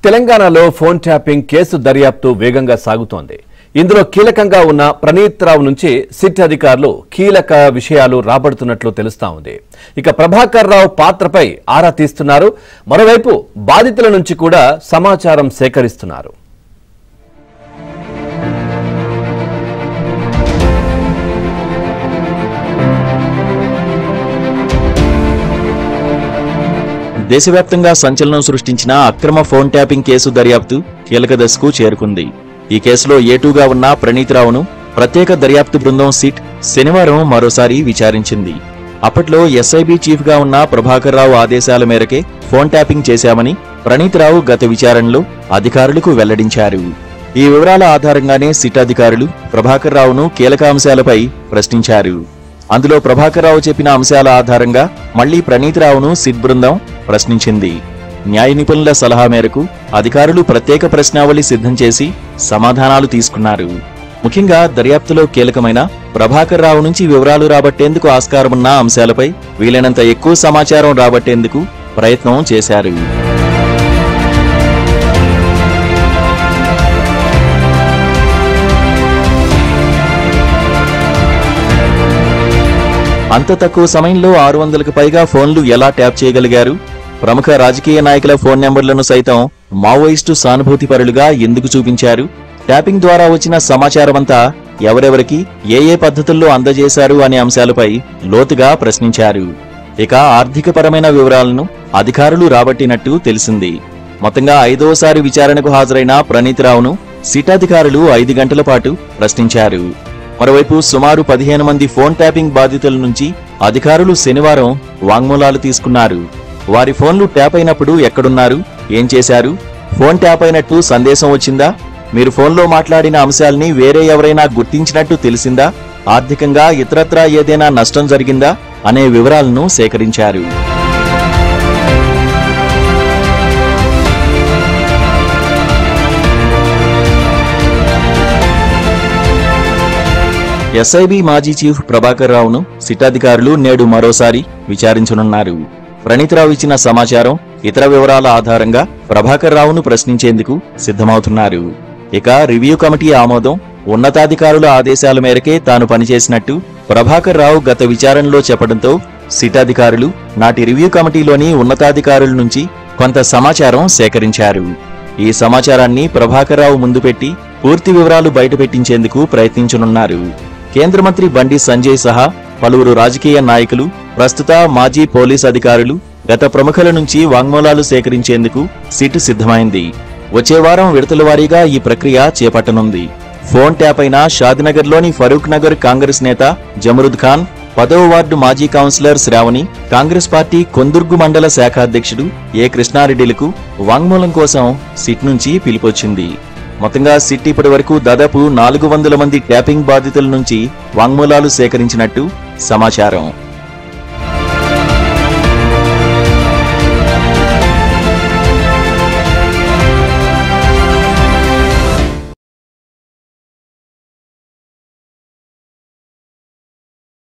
తెలంగాణలో phone tapping case దర్యాప్తు వేగంగా సాగుతోంది. ఇందులో కీలకంగా ఉన్న ప్రణీత్ రావు నుంచి సిట్ అధికారులు కీలక విషయాలు రాబడుతున్నట్లు తెలుస్తా ఉంది. ఇక ప్రభాకర్ రావు పాత్రపై ఆరా తీస్తున్నారు. మరోవైపు బాధితుల నుంచి కూడా సమాచారం సేకరిస్తున్నారు. దేశవ్యాప్తంగా సంచలనం సృష్టించిన అక్రమ ఫోన్ ట్యాపింగ్ కేసు దర్యాప్తు కీలక దశకు చేరుకుంది. ఈ కేసులో ఏటూగా ఉన్న ప్రణీత్ రావును ప్రత్యేక దర్యాప్తు బృందం సిట్ శనివారం మరోసారి విచారించింది. అప్పట్లో ఎస్ఐబి చీఫ్ గా ఉన్న ప్రభాకర్ రావు ఆదేశాల మేరకే ఫోన్ ట్యాపింగ్ చేశామని ప్రణీత్ రావు గత విచారణలో అధికారులకు వెల్లడించారు. ఈ వివరాల ఆధారంగానే సిట్ అధికారులు ప్రభాకర్ రావును కీలక అంశాలపై ప్రశ్నించారు. అందులో ప్రభాకర్ రావు చెప్పిన అంశాల ఆధారంగా మళ్లీ ప్రణీత్ రావును సిట్ బృందం ప్రశ్నించింది. న్యాయ నిపుణుల సలహా మేరకు అధికారులు ప్రత్యేక ప్రశ్నావళి సిద్ధం చేసి సమాధానాలు తీసుకున్నారు. ముఖ్యంగా దర్యాప్తులో కీలకమైన ప్రభాకర్ రావు నుంచి వివరాలు రాబట్టేందుకు ఆస్కారమున్న అంశాలపై వీలైనంత ఎక్కువ సమాచారం రాబట్టేందుకు ప్రయత్నం చేశారు. అంత తక్కువ సమయంలో 600కు పైగా ఫోన్లు ఎలా ట్యాప్ చేయగలిగారు? ప్రముఖ రాజకీయ నాయకుల ఫోన్ నెంబర్లను సైతం మావోయిస్టు సానుభూతి పరులుగా ఎందుకు చూపించారు? ట్యాపింగ్ ద్వారా వచ్చిన సమాచారమంతా ఎవరెవరికి ఏ పద్ధతుల్లో అందజేశారు అనే అంశాలపై లోతుగా ప్రశ్నించారు. ఇక ఆర్థికపరమైన వివరాలను అధికారులు రాబట్టినట్టు తెలిసింది. మొత్తంగా 5వసారి విచారణకు హాజరైన ప్రణీత్ రావును సిట్ అధికారులు 5 గంటల పాటు ప్రశ్నించారు. మరోవైపు సుమారు 15 మంది ఫోన్ ట్యాపింగ్ బాధితుల నుంచి అధికారులు శనివారం వాంగ్మూలాలు తీసుకున్నారు. వారి ఫోన్లు ట్యాప్ అయినప్పుడు ఎక్కడున్నారు, ఏం చేశారు, ఫోన్ ట్యాప్ అయినట్టు సందేశం వచ్చిందా, మీరు ఫోన్లో మాట్లాడిన అంశాల్ని వేరే ఎవరైనా గుర్తించినట్టు తెలిసిందా, ఆర్థికంగా ఇతరత్రా ఏదైనా నష్టం జరిగిందా అనే వివరాలను సేకరించారు. ఎస్ఐబి మాజీ చీఫ్ ప్రభాకర్ రావును సిట్ అధికారులు నేడు మరోసారి విచారించనున్నారు. ప్రణీత్ రావు ఇచ్చిన సమాచారం, ఇతర వివరాల ఆధారంగా ప్రభాకర్ రావును ప్రశ్నించేందుకు సిద్ధమవుతున్నారు. ఇక రివ్యూ కమిటీ ఆమోదం, ఉన్నతాధికారుల ఆదేశాల మేరకే తాను పనిచేసినట్టు ప్రభాకర్ రావు గత విచారణలో చెప్పడంతో సిట్ అధికారులు నాటి రివ్యూ కమిటీలోని ఉన్నతాధికారుల నుంచి కొంత సమాచారం సేకరించారు. ఈ సమాచారాన్ని ప్రభాకర్ రావు ముందు పెట్టి పూర్తి వివరాలు బయటపెట్టించేందుకు ప్రయత్నించనున్నారు. కేంద్ర మంత్రి బండి సంజయ్ సహా పలువురు రాజకీయ నాయకులు, ప్రస్తుత మాజీ పోలీస్ అధికారులు, గత ప్రముఖుల నుంచి వాంగ్మూలాలు సేకరించేందుకు సిట్ సిద్ధమైంది. వచ్చే వారం విడతల వారీగా ఈ ప్రక్రియ చేపట్టనుంది. ఫోన్ ట్యాప్ అయిన షాద్నగర్లోని ఫరూక్ నగర్ కాంగ్రెస్ నేత జమరుద్ ఖాన్, 10వ వార్డు మాజీ కౌన్సిలర్ శ్రావణి, కాంగ్రెస్ పార్టీ కొందుర్గు మండల శాఖ అధ్యక్షుడు ఏ కృష్ణారెడ్డిలకు వాంగ్మూలం కోసం సిట్ నుంచి పిలుపొచ్చింది. మొత్తంగా సిట్ ఇప్పటి వరకు దాదాపు 400 మంది ట్యాపింగ్ బాధితుల నుంచి వాంగ్మూలాలు సేకరించినట్టు సమాచారం.